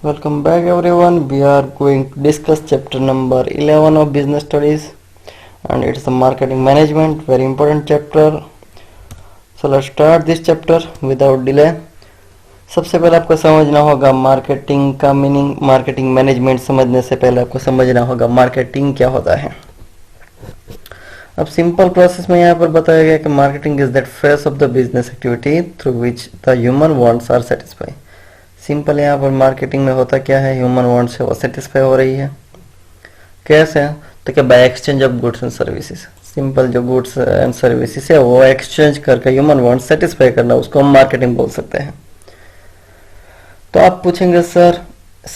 Welcome back everyone. We are going to discuss chapter number 11 of business studies and it's the marketing management, very important chapter. So let's start this chapter without delay. सबसे पहले आपको समझना होगा marketing का meaning. Marketing management समझने से पहले आपको समझना होगा मार्केटिंग क्या होता है. अब सिंपल प्रोसेस में यहाँ पर बताया गया कि marketing is that face of the business activity through which the human wants are satisfy. Simple यहाँ पर मार्केटिंग में होता क्या है, ह्यूमन वांट्स है वो सेटिस्फाई हो रही है. कैसे? तो क्या by exchange of goods and services. Simple जो गुड्स एंड सर्विसेज है वो एक्सचेंज करके ह्यूमन वांट्स सेटिस्फाई करना, उसको हम मार्केटिंग बोल सकते हैं. तो आप पूछेंगे सर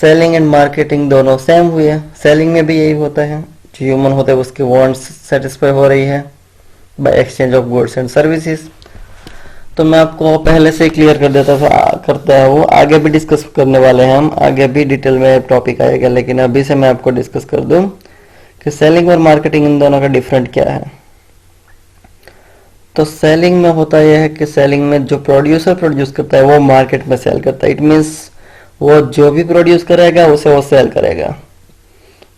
सेलिंग एंड मार्केटिंग दोनों सेम हुए. सेलिंग में भी यही होता है, जो ह्यूमन होता है उसके वांट्स सेटिस्फाई हो रही है by exchange of goods and services. तो मैं आपको पहले से क्लियर कर देता था, करता है वो आगे भी डिस्कस करने वाले हैं हम, आगे भी डिटेल में टॉपिक आएगा, लेकिन अभी से मैं आपको डिस्कस कर दूं कि सेलिंग और मार्केटिंग इन दोनों का डिफरेंट क्या है. तो सेलिंग में होता यह है कि सेलिंग में जो प्रोड्यूसर प्रोड्यूस करता है वो मार्केट में सेल करता है. इट मीन्स वो जो भी प्रोड्यूस करेगा उसे वो सेल करेगा.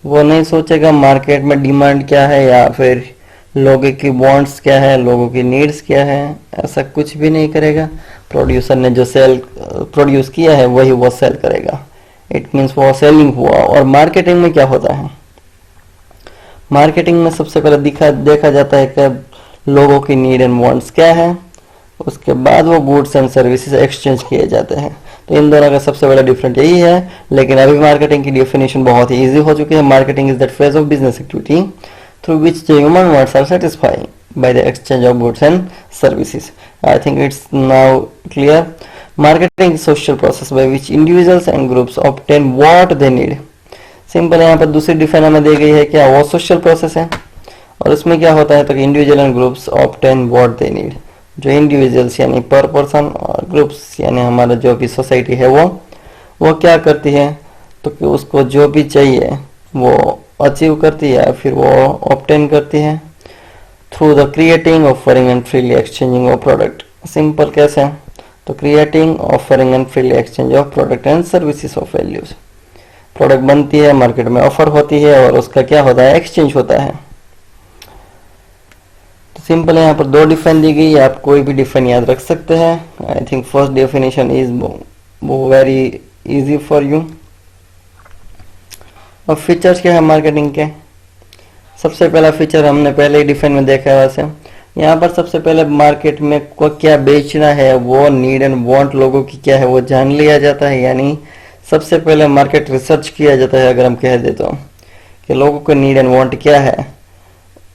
वो नहीं सोचेगा मार्केट में डिमांड क्या है या फिर लोगों की वांट्स क्या है, लोगों की नीड्स क्या है, ऐसा कुछ भी नहीं करेगा. प्रोड्यूसर ने जो सेल प्रोड्यूस किया है वही वो सेल करेगा. इट मीन्स वो सेलिंग हुआ. और मार्केटिंग में क्या होता है, मार्केटिंग में सबसे पहले देखा जाता है कि लोगों की नीड एंड वांट्स क्या है, उसके बाद वो गुड्स एंड सर्विसेज एक्सचेंज किए जाते हैं. तो इन दोनों का सबसे बड़ा डिफरेंट यही है. लेकिन अभी मार्केटिंग की डेफिनेशन बहुत ही इजी हो चुकी है. Marketing is that phase of business activity through which the human wants are satisfied by the exchange of goods and services. I think it's now clear. Marketing is social process by which individuals and groups obtain what they need. Simple यहाँ पर दूसरी define हमें दी गई है क्या, वो social process है. और उसमें क्या होता है तो individual and groups obtain what they need. जो इंडिविजुअल्स यानी पर पर्सन और ग्रुप्स यानी हमारा जो भी सोसाइटी है वो क्या करती है तो कि उसको जो भी चाहिए वो अचीव करती है, फिर वो ऑब्टेन करती है through the creating, offering and freely exchanging of product. Simple कैसे, तो creating, offering and freely exchange of product and services of values. Product बनती है, मार्केट में ऑफर होती है और उसका क्या होता है, एक्सचेंज होता है. तो सिंपल यहाँ पर दो डिफाइन दी गई है, आप कोई भी डिफाइन याद रख सकते हैं. I think first definition is very easy for you. और फीचर्स क्या है मार्केटिंग के, सबसे पहला फीचर हमने पहले ही डिफाइन में देखा है. वैसे यहाँ पर सबसे पहले मार्केट में को क्या बेचना है, वो नीड एंड वांट लोगों की क्या है वो जान लिया जाता है. यानी सबसे पहले मार्केट रिसर्च किया जाता है, अगर हम कह दे तो कि लोगों को नीड एंड वांट क्या है,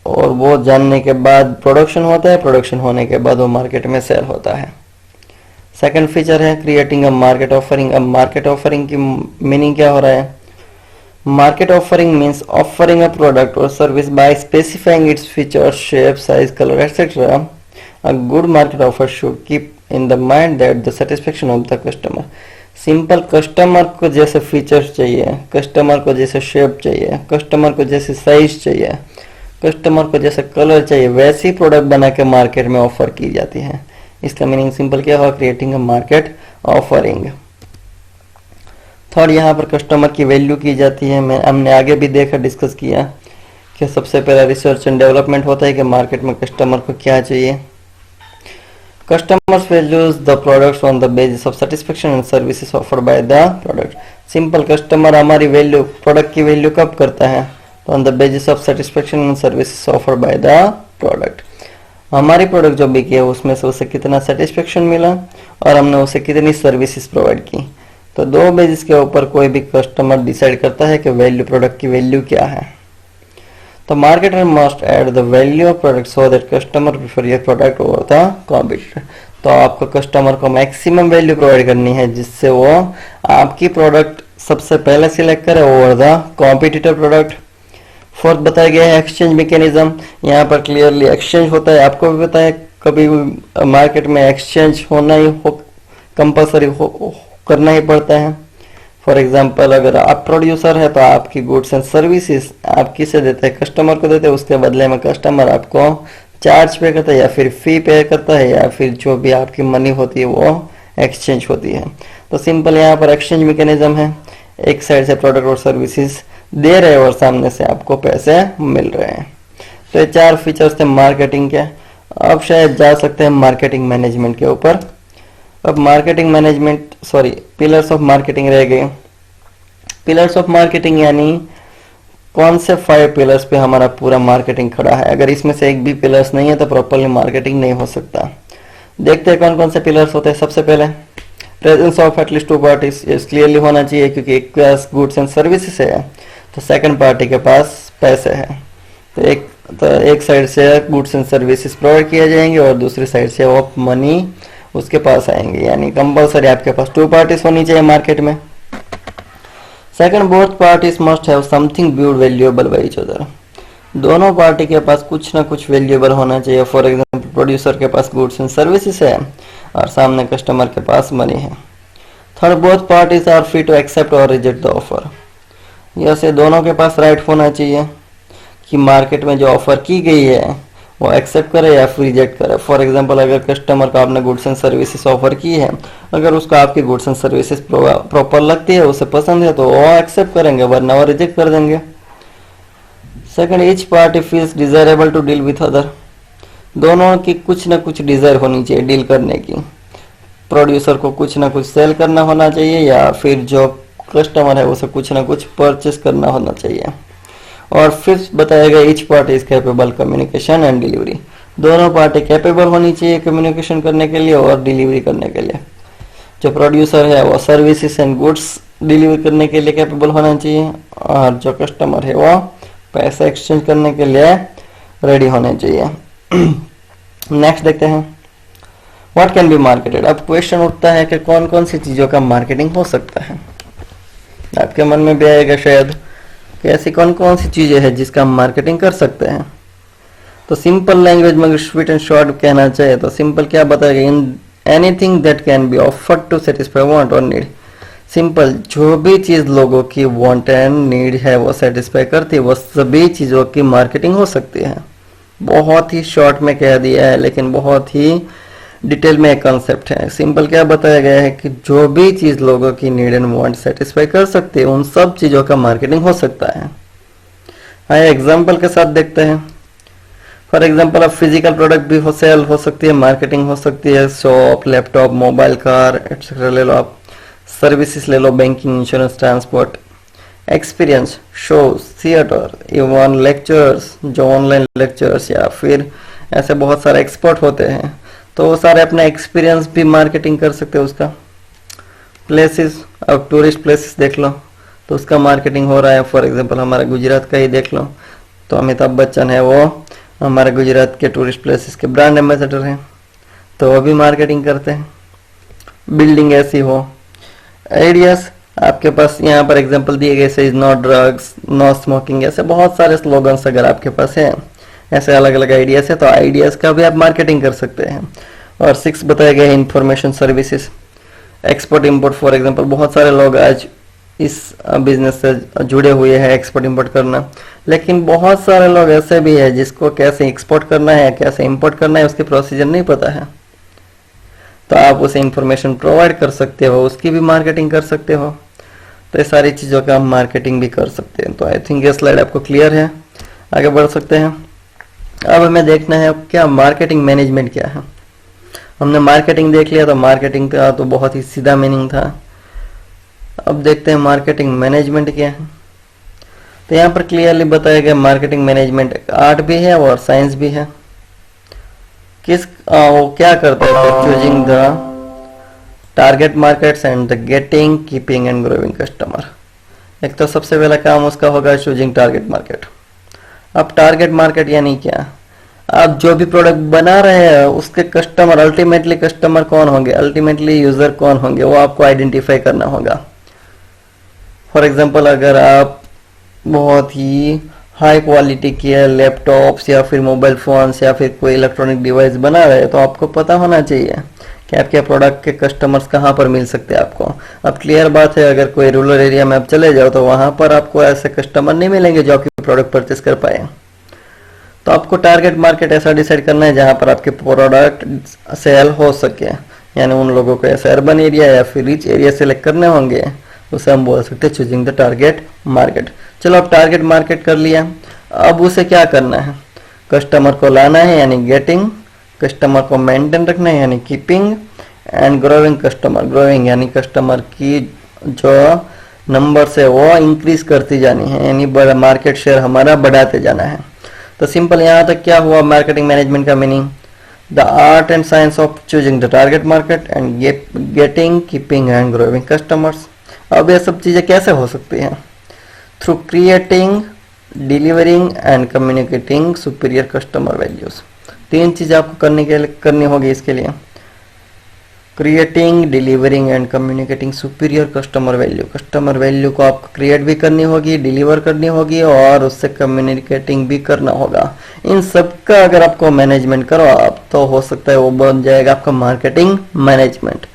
और वो जानने के बाद प्रोडक्शन होता है. प्रोडक्शन होने के बाद वो मार्केट में सेल होता है. सेकंड फीचर है क्रिएटिंग अ मार्केट ऑफरिंग. अब मार्केट ऑफरिंग की मीनिंग क्या हो रहा है, market offering means offering a product or service by specifying its features, shape, size, color, etc. A good market offer should keep in the mind that the satisfaction of the customer. Simple customer को जैसे features चाहिए, customer को जैसे shape चाहिए, customer को जैसे size चाहिए, customer को जैसे कलर चाहिए, वैसी प्रोडक्ट बना के मार्केट में ऑफर की जाती है. इसका मीनिंग सिंपल क्या हुआ, creating a market offering. Third यहाँ पर कस्टमर की वैल्यू की जाती है. हमने आगे भी देखा, डिस्कस किया कि सबसे पहला रिसर्च एंड डेवलपमेंट होता है कि मार्केट में कस्टमर को क्या चाहिए. Customers values the products on the basis of satisfaction and services offered by the product. Simple customer हमारी वैल्यू, प्रोडक्ट की वैल्यू कब करता है, तो on the basis of satisfaction and services offered by the product. हमारी product जो बिकी है उसमें से उसे कितना सेटिस्फेक्शन मिला और हमने उसे कितनी सर्विसेज प्रोवाइड की. तो दो बेसिस के ऊपर कोई भी कस्टमर डिसाइड करता है कि वैल्यू, प्रोडक्ट की वैल्यू क्या है. तो marketer must add the value of product so that customer prefer your product over the competitor. तो आपको कस्टमर को मैक्सिमम वैल्यू प्रोवाइड करनी है जिससे वो आपकी प्रोडक्ट सबसे पहले सिलेक्ट करे over the competitor product. Fourth बताया गया है एक्सचेंज मैकेनिज्म. यहाँ पर क्लियरली एक्सचेंज होता है. आपको भी पता है कभी मार्केट में एक्सचेंज होना ही कंपल्सरी करना ही पड़ता है. फॉर एग्जाम्पल अगर आप प्रोड्यूसर है तो आपकी गुड्स एंड सर्विसेज आप किसे देते हैं, कस्टमर को देते हैं. उसके बदले में कस्टमर आपको चार्ज पे करता है या फिर फी पे करता है या फिर जो भी आपकी मनी होती है वो एक्सचेंज होती है. तो सिंपल यहाँ पर एक्सचेंज मैकेनिज्म है. एक साइड से प्रोडक्ट और सर्विसेज दे रहे हो और सामने से आपको पैसे मिल रहे हैं। तो ये 4 फीचर्स थे मार्केटिंग के। अब शायद जा सकते हैं मार्केटिंग मैनेजमेंट के ऊपर। अब marketing management pillars of marketing रह गए। पिलर्स ऑफ मार्केटिंग यानी कौन से 5 पिलर्स पे हमारा पूरा मार्केटिंग खड़ा है। अगर इसमें से एक भी पिलर्स नहीं है तो प्रॉपरली मार्केटिंग नहीं हो सकता। देखते हैं कौन कौन से पिलर्स होते हैं। सबसे पहले presence of at least 2 parties, clearly होना चाहिए क्योंकि एक के पास गुड्स एंड सर्विसेज है तो सेकंड पार्टी के पास पैसे है। तो एक साइड से गुड्स एंड सर्विसेज प्रोवाइड किए जाएंगे और दूसरी साइड से वो मनी उसके पास आएंगे, यानी कंपलसरी आपके पास 2 पार्टीज होनी चाहिए मार्केट में। Second, both parties must have something viewed valuable by each other. दोनों पार्टी के पास कुछ ना कुछ वैल्यूएबल होना चाहिए। फॉर एग्जांपल प्रोड्यूसर के पास गुड्स एंड सर्विसेज है और सामने कस्टमर के पास मनी है। Third, both parties are free to accept और रिजेक्ट द ऑफर। जैसे दोनों के पास राइट होना चाहिए कि मार्केट में जो ऑफर की गई है वो एक्सेप्ट करे या फिर रिजेक्ट करे। फॉर एग्जांपल अगर कस्टमर को आपने गुड्स एंड सर्विसेज ऑफर की है, अगर उसको आपकी गुड्स एंड सर्विसेज प्रॉपर लगती है, उसे पसंद है तो वो एक्सेप्ट करेंगे, वरना वो रिजेक्ट कर देंगे। Second, each party feels desirable to deal with other. दोनों की कुछ ना कुछ डिजायर होनी चाहिए डील करने की। प्रोड्यूसर को कुछ ना कुछ सेल करना होना चाहिए या फिर जो कस्टमर है उसे कुछ ना कुछ परचेस करना होना चाहिए। और फिफ्थ बताया गया, each party is capable communication and delivery. दोनों पार्टी कैपेबल होनी चाहिए कम्युनिकेशन करने के लिए और डिलीवरी करने के लिए। जो प्रोड्यूसर है वो सर्विसेज एंड गुड्स डिलीवर करने के लिए कैपेबल होना चाहिए और जो कस्टमर है वो पैसा एक्सचेंज करने के लिए रेडी होने चाहिए। नेक्स्ट देखते हैं, व्हाट कैन बी मार्केटेड। अब क्वेश्चन उठता है कि कौन कौन सी चीजों का मार्केटिंग हो सकता है। आपके मन में भी आएगा शायद कि ऐसी कौन कौन सी चीजें हैं जिसका हम मार्केटिंग कर सकते हैं। तो सिंपल लैंग्वेज में स्वीट एंड शॉर्ट कहना चाहिए तो सिंपल क्या बताएगा, in anything that can be offered to satisfy want और नीड। सिंपल, जो भी चीज लोगों की वांट एंड नीड है वो सेटिस्फाई करती है, वो सभी चीजों की मार्केटिंग हो सकती है। बहुत ही शॉर्ट में कह दिया है लेकिन बहुत ही डिटेल में एक कॉन्सेप्ट है। सिंपल क्या बताया गया है कि जो भी चीज लोगों की नीड एंड वांट सेटिस्फाई कर सकती है उन सब चीजों का मार्केटिंग हो सकता है। आइए एग्जांपल के साथ देखते हैं। फॉर एग्जांपल अब फिजिकल प्रोडक्ट भी सेल हो सकती है, मार्केटिंग हो सकती है। Shop, laptop, mobile, car etcetera ले लो आप। सर्विसेज ले लो, banking, insurance, transport, experience, shows, theatre, even lectures, जो ऑनलाइन लेक्चर्स या फिर ऐसे बहुत सारे एक्सपर्ट होते हैं तो वो सारे अपना एक्सपीरियंस भी मार्केटिंग कर सकते हैं उसका। प्लेसेस, अब टूरिस्ट प्लेसेस देख लो तो उसका मार्केटिंग हो रहा है। फॉर एग्जांपल हमारा गुजरात का ही देख लो तो अमिताभ बच्चन है, वो हमारे गुजरात के टूरिस्ट प्लेसेस के ब्रांड एम्बेसडर हैं तो वो भी मार्केटिंग करते हैं। बिल्डिंग ऐसी हो, आइडियाज आपके पास यहाँ पर एग्जांपल दिए गए से नो ड्रग्स, नो स्मोकिंग, ऐसे बहुत सारे स्लोगन्स अगर आपके पास है, ऐसे अलग अलग आइडियाज है तो आइडियाज का भी आप मार्केटिंग कर सकते हैं। और 6 बताया गया है information services, export import. For example बहुत सारे लोग आज इस बिजनेस से जुड़े हुए हैं, एक्सपोर्ट इंपोर्ट करना, लेकिन बहुत सारे लोग ऐसे भी है जिसको कैसे एक्सपोर्ट करना है, कैसे इंपोर्ट करना है उसकी प्रोसीजर नहीं पता है, तो आप उसे इंफॉर्मेशन प्रोवाइड कर सकते हो, उसकी भी मार्केटिंग कर सकते हो। तो ये सारी चीज़ों का हम मार्केटिंग भी कर सकते हैं। तो आई थिंक ये स्लाइड आपको क्लियर है, आगे बढ़ सकते हैं। अब हमें देखना है क्या मार्केटिंग मैनेजमेंट क्या है। हमने मार्केटिंग देख लिया तो मार्केटिंग का तो बहुत ही सीधा मीनिंग था। अब देखते हैं मार्केटिंग मैनेजमेंट क्या है। तो यहाँ पर क्लियरली बताया गया मार्केटिंग मैनेजमेंट आर्ट भी है और साइंस भी है। वो क्या करता है, choosing the target markets and the getting, keeping and growing customer. एक तो सबसे पहला काम उसका होगा चूजिंग टारगेट मार्केट। अब टारगेट मार्केट यानी क्या, आप जो भी प्रोडक्ट बना रहे हैं उसके कस्टमर, अल्टीमेटली कस्टमर कौन होंगे, अल्टीमेटली यूजर कौन होंगे, वो आपको आइडेंटिफाई करना होगा। फॉर एग्जांपल अगर आप बहुत ही हाई क्वालिटी के लैपटॉप्स या फिर मोबाइल फोन्स या फिर कोई इलेक्ट्रॉनिक डिवाइस बना रहे हैं तो आपको पता होना चाहिए कि आपके प्रोडक्ट के कस्टमर्स कहाँ पर मिल सकते हैं आपको। अब क्लियर बात है, अगर कोई रूरल एरिया में आप चले जाओ तो वहां पर आपको ऐसे कस्टमर नहीं मिलेंगे जो आपके प्रोडक्ट परचेस कर पाए। तो आपको टारगेट मार्केट ऐसा डिसाइड करना है जहां पर आपके प्रोडक्ट सेल हो सके, यानी उन लोगों को ऐसे अर्बन एरिया या फिर रिच एरिया सेलेक्ट करने होंगे उसे हम बोल सकते हैं चूजिंग द टारगेट मार्केट। चलो अब टारगेट मार्केट कर लिया, अब उसे क्या करना है, कस्टमर को लाना है यानी गेटिंग, कस्टमर को मेंटेन रखना है यानी keeping, and growing customer, growing यानी कस्टमर की जो नंबर से वो इंक्रीज करती जानी है, यानी मार्केट शेयर हमारा बढ़ाते जाना है। तो सिंपल यहाँ तक क्या हुआ मार्केटिंग मैनेजमेंट का meaning, the art and science of choosing the target market and getting keeping and growing customers. अब ये सब चीजें कैसे हो सकती हैं, through creating, delivering and communicating superior customer values. तीन चीज आपको करनी होगी इसके लिए, creating, delivering and communicating superior customer value. Customer value को आपको क्रिएट भी करनी होगी, डिलीवर करनी होगी और उससे कम्युनिकेटिंग भी करना होगा। इन सब का अगर आपको मैनेजमेंट करो आप, तो हो सकता है वो बन जाएगा आपका मार्केटिंग मैनेजमेंट।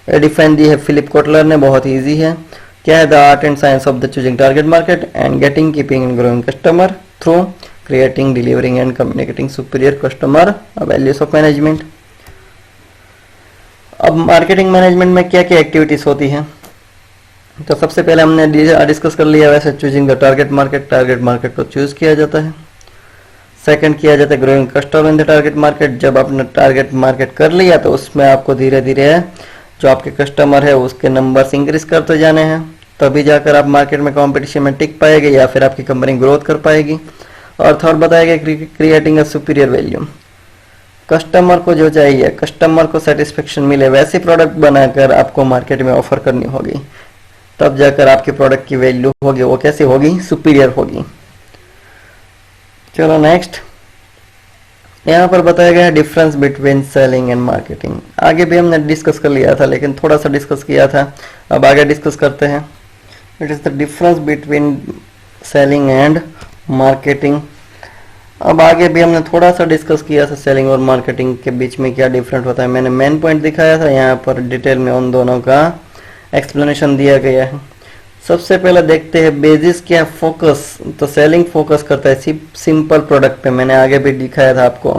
ये डिफाइन दी है फिलिप कोटलर ने, बहुत ईजी है। क्या है, the art and science of the choosing target market and getting, keeping and growing customer through creating, delivering and communicating superior customer values of management. अब marketing management में क्या क्या एक्टिविटीज होती हैं, तो सबसे पहले हमने डिस्कस कर लिया वैसे choosing the target market, target market को चूज किया जाता है। सेकंड किया जाता है growing customer in the target market. जब आपने टारगेट मार्केट कर लिया तो उसमें आपको धीरे धीरे जो आपके कस्टमर है उसके नंबर्स इंक्रीज करते जाने हैं, तभी जाकर आप मार्केट में कंपटीशन में टिक पाएंगे या फिर आपकी कंपनी ग्रोथ कर पाएगी। और थर्ड बताया गया creating a superior value, customer को जो चाहिए, कस्टमर को सेटिस्फेक्शन मिले वैसी प्रोडक्ट बनाकर आपको मार्केट में ऑफर करनी होगी, तब जाकर आपके प्रोडक्ट की वैल्यू होगी वो कैसी होगी, सुपीरियर होगी। चलो नेक्स्ट, यहाँ पर बताया गया difference between selling and marketing. आगे भी हमने डिस्कस कर लिया था लेकिन थोड़ा सा डिस्कस किया था, अब आगे डिस्कस करते हैं। It is the difference between selling and marketing. अब आगे भी हमने थोड़ा सा डिस्कस किया था सेलिंग और मार्केटिंग के बीच में क्या डिफरेंट होता है, मैंने मेन पॉइंट दिखाया था, यहाँ पर डिटेल में उन दोनों का एक्सप्लेनेशन दिया गया है। सबसे पहले देखते हैं बेसिस क्या, फोकस। तो सेलिंग फोकस करता है सिंपल प्रोडक्ट पे, मैंने आगे भी दिखाया था आपको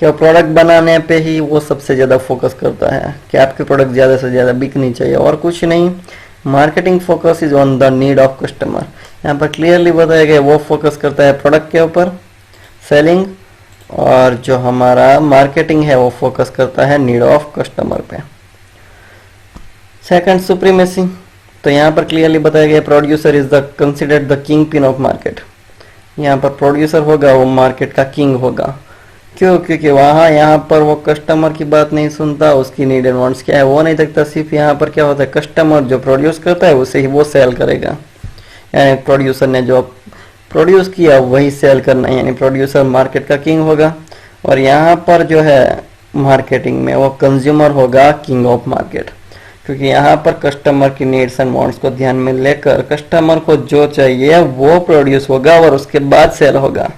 कि प्रोडक्ट बनाने पे ही वो सबसे ज़्यादा फोकस करता है कि आपके प्रोडक्ट ज़्यादा से ज़्यादा बिकनी चाहिए और कुछ नहीं। Marketing focus is on the need of customer, यहाँ पर क्लियरली बताया गया वो फोकस करता है प्रोडक्ट के ऊपर सेलिंग, और जो हमारा मार्केटिंग है वो फोकस करता है नीड ऑफ कस्टमर पे। सेकंड सुप्रीमेसी, तो यहाँ पर क्लियरली बताया गया producer is the considered the king pin of market. यहाँ पर प्रोड्यूसर होगा वो मार्केट का किंग होगा, क्यों, क्योंकि वहाँ यहाँ पर वो कस्टमर की बात नहीं सुनता, उसकी नीड एंड वांट्स क्या है वो नहीं देखता, सिर्फ यहाँ पर क्या होता है कस्टमर जो प्रोड्यूस करता है उसे ही वो सेल करेगा, यानी प्रोड्यूसर ने जो प्रोड्यूस किया वही सेल करना है, यानी प्रोड्यूसर मार्केट का किंग होगा। और यहाँ पर जो है मार्केटिंग में वो कंज्यूमर होगा किंग ऑफ मार्केट, क्योंकि यहाँ पर कस्टमर की नीड्स एंड वांट्स को ध्यान में लेकर कस्टमर को जो चाहिए वो प्रोड्यूस होगा और उसके बाद सेल होगा,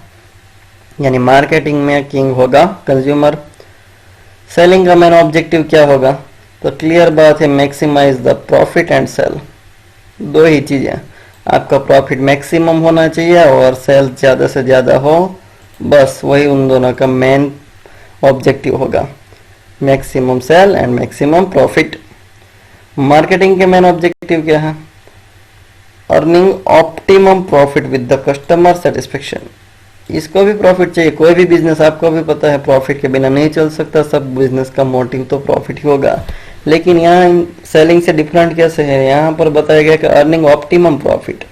यानी मार्केटिंग में किंग होगा कंज्यूमर। सेलिंग का मेन ऑब्जेक्टिव क्या होगा, तो क्लियर बात है maximise the profit and sale. दो ही चीजें, आपका प्रॉफिट मैक्सिमम होना चाहिए और सेल ज़्यादा से ज़्यादा हो, बस वही उन दोनों का मेन ऑब्जेक्टिव होगा, maximum sale and maximum profit. Marketing के मेन ऑब्जेक्टिव क्या है, earning optimum profit with the customer satisfaction. इसको भी प्रॉफिट चाहिए, कोई भी बिजनेस आपको भी पता है प्रॉफिट के बिना नहीं चल सकता, सब बिजनेस का मोटिव तो प्रॉफिट ही होगा। लेकिन यहाँ सेलिंग से डिफरेंट कैसे है, यहाँ पर बताया गया कि earning optimum profit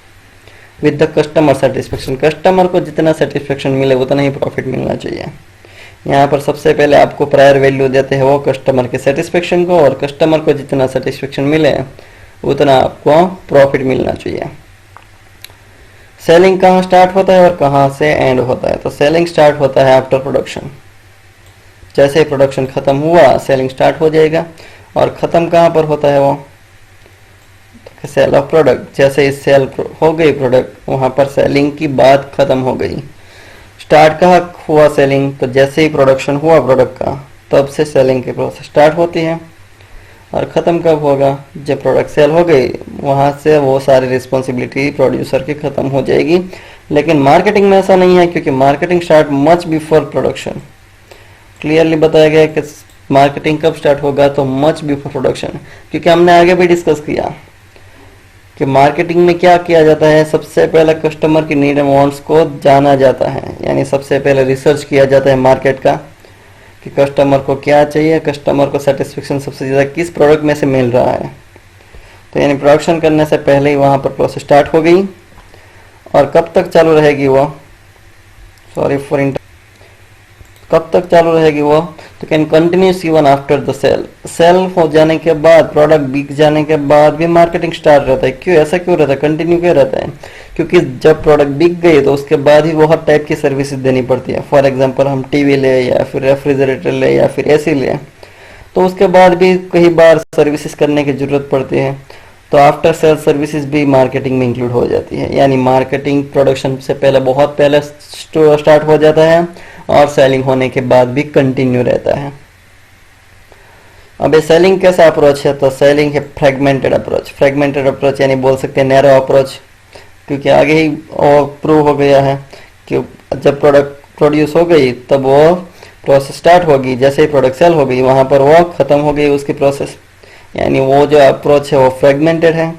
with the customer satisfaction. Customer को जितना सेटिस्फेक्शन मिले उतना ही प्रॉफिट मिलना चाहिए। यहाँ पर सबसे पहले आपको प्रायर वैल्यू देते हैं वो कस्टमर के सेटिस्फेक्शन को, और कस्टमर को जितना सेटिस्फेक्शन मिले उतना आपको प्रॉफिट मिलना चाहिए। सेलिंग कहाँ स्टार्ट होता है और कहाँ से एंड होता है, तो सेलिंग स्टार्ट होता है आफ्टर प्रोडक्शन। जैसे ही प्रोडक्शन खत्म हुआ सेलिंग स्टार्ट हो जाएगा, और ख़त्म कहाँ पर होता है वो, तो सेल ऑफ प्रोडक्ट। जैसे ही सेल हो गई प्रोडक्ट वहाँ पर सेलिंग की बात ख़त्म हो गई। स्टार्ट कहाँ हुआ सेलिंग, तो जैसे ही प्रोडक्शन हुआ प्रोडक्ट का तब से सेलिंग की प्रोसेस स्टार्ट होती है। और ख़त्म कब होगा, जब प्रोडक्ट सेल हो गई वहाँ से वो सारी रिस्पॉन्सिबिलिटी प्रोड्यूसर की ख़त्म हो जाएगी। लेकिन मार्केटिंग में ऐसा नहीं है, क्योंकि marketing start much before production. Clearly बताया गया कि मार्केटिंग कब स्टार्ट होगा, तो मच बिफोर प्रोडक्शन, क्योंकि हमने आगे भी डिस्कस किया कि मार्केटिंग में क्या किया जाता है, सबसे पहले कस्टमर की नीड एंड वांट्स को जाना जाता है, यानी सबसे पहले रिसर्च किया जाता है मार्केट का कि कस्टमर को क्या चाहिए, कस्टमर को सेटिस्फेक्शन सबसे ज़्यादा किस प्रोडक्ट में से मिल रहा है। तो यानी प्रोडक्शन करने से पहले ही वहाँ पर प्रोसेस स्टार्ट हो गई। और कब तक चालू रहेगी वो, कब तक चालू रहेगी वो, तो can continues even after the sale हो जाने के बाद, प्रोडक्ट बिक जाने के बाद भी मार्केटिंग स्टार्ट रहता है। क्यों ऐसा क्यों रहता है, कंटिन्यू क्यों रहता है? क्योंकि जब प्रोडक्ट बिक गई तो उसके बाद ही वो हर टाइप की सर्विसेज देनी पड़ती है। फॉर एग्जांपल हम टीवी ले या फिर रेफ्रिजरेटर ले या फिर एसी ले, तो उसके बाद भी कई बार सर्विसेज करने की जरूरत पड़ती है। तो आफ्टर सेल सर्विसेज भी मार्केटिंग में इंक्लूड हो जाती है, यानी मार्केटिंग प्रोडक्शन से पहले बहुत पहले स्टार्ट हो जाता है और सेलिंग होने के बाद भी कंटिन्यू रहता है। अब ये सेलिंग कैसा अप्रोच है, तो सेलिंग है फ्रेगमेंटेड अप्रोच। फ्रेगमेंटेड अप्रोच यानी बोल सकते हैं नैरो अप्रोच, क्योंकि आगे ही प्रूव हो गया है कि जब प्रोडक्ट प्रोड्यूस हो गई तब वो प्रोसेस स्टार्ट होगी, जैसे ही प्रोडक्ट सेल हो गई वहां पर वो खत्म हो गई उसकी प्रोसेस, यानी वो जो अप्रोच है वो फ्रेगमेंटेड है।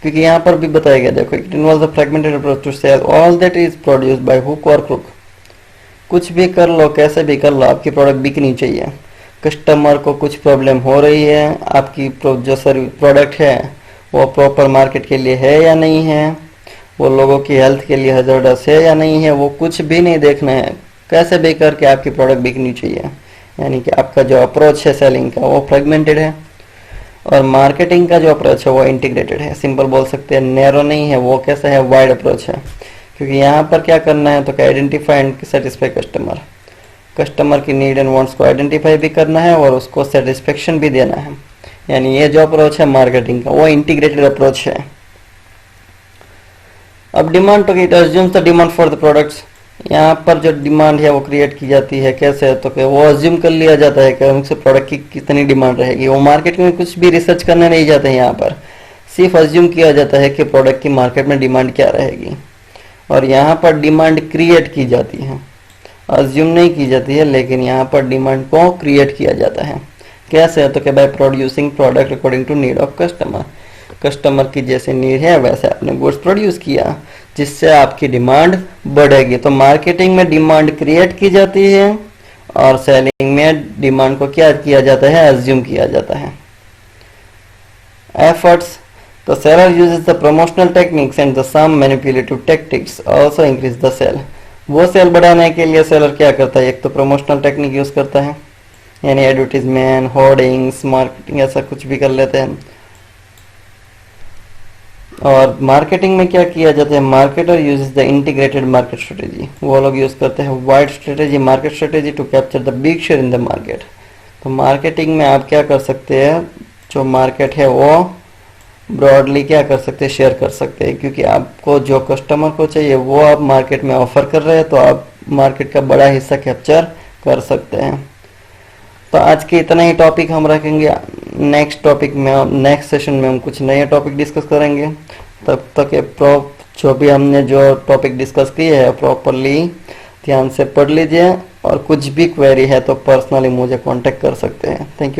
क्योंकि यहाँ पर भी बताया गया, देखो it involves the fragmented approach to sell all that is produced by hook और क्रुक। कुछ भी कर लो, कैसे भी कर लो, आपकी प्रोडक्ट बिकनी चाहिए। कस्टमर को कुछ प्रॉब्लम हो रही है, आपकी जो प्रोडक्ट है वो प्रॉपर मार्केट के लिए है या नहीं है, वो लोगों की हेल्थ के लिए हजार्डस है या नहीं है, वो कुछ भी नहीं देखना है, कैसे भी करके आपकी प्रोडक्ट बिकनी चाहिए। यानी कि आपका जो अप्रोच है सेलिंग का वो फ्रेगमेंटेड है, और मार्केटिंग का जो अप्रोच है वो इंटीग्रेटेड है। सिंपल बोल सकते हैं, नैरो नहीं है, वो कैसा है, वाइड अप्रोच है। क्योंकि यहाँ पर क्या करना है, तो identify and satisfy customer, customer की नीड एंड वांट्स को आइडेंटिफाई भी करना है और उसको सेटिस्फेक्शन भी देना है। यानी ये जो अप्रोच है मार्केटिंग का वो इंटीग्रेटेड अप्रोच है। अब डिमांड, तो it assumes the demand for the products. यहाँ पर जो डिमांड है वो क्रिएट की जाती है कैसे, तो कि वो अज्यूम कर लिया जाता है कि उनसे प्रोडक्ट की कितनी डिमांड रहेगी। वो मार्केट में कुछ भी रिसर्च करने नहीं जाते हैं, यहाँ पर सिर्फ अज्यूम किया जाता है कि प्रोडक्ट की मार्केट में डिमांड क्या रहेगी, और यहाँ पर डिमांड क्रिएट की जाती है, अज्यूम नहीं की जाती है, लेकिन यहाँ पर डिमांड को क्रिएट किया जाता है। कैसे, तो कि by producing product according to need of customer. Customer की जैसे नीड है वैसे आपने गुड्स प्रोड्यूस किया, जिससे आपकी डिमांड बढ़ेगी। तो मार्केटिंग में डिमांड क्रिएट की जाती है और सेलिंग में डिमांड को क्या किया जाता है, अज्यूम किया जाता है। एफर्ट्स, तो seller uses the promotional techniques and the some manipulative tactics also increase the sale. वो सेल बढ़ाने के लिए सेलर क्या करता है, एक तो प्रमोशनल टेक्निक यूज करता है, यानी एडवर्टीजमेंट, होर्डिंग्स, मार्केटिंग, ऐसा कुछ भी कर लेते हैं। और मार्केटिंग में क्या किया जाता है, marketer uses the integrated market strategy. वो लोग यूज करते हैं wide strategy, market strategy to capture the big share in the market. तो मार्केटिंग में आप क्या कर सकते हैं, जो मार्केट है वो ब्रॉडली क्या कर सकते हैं, शेयर कर सकते हैं। क्योंकि आपको जो कस्टमर को चाहिए वो आप मार्केट में ऑफर कर रहे हैं, तो आप मार्केट का बड़ा हिस्सा कैप्चर कर सकते हैं। तो आज के इतना ही टॉपिक हम रखेंगे। नेक्स्ट टॉपिक में, नेक्स्ट सेशन में हम कुछ नए टॉपिक डिस्कस करेंगे। तब तक जो भी हमने जो टॉपिक डिस्कस किए हैं प्रॉपरली ध्यान से पढ़ लीजिए, और कुछ भी क्वेरी है तो पर्सनली मुझे कांटेक्ट कर सकते हैं। Thank you.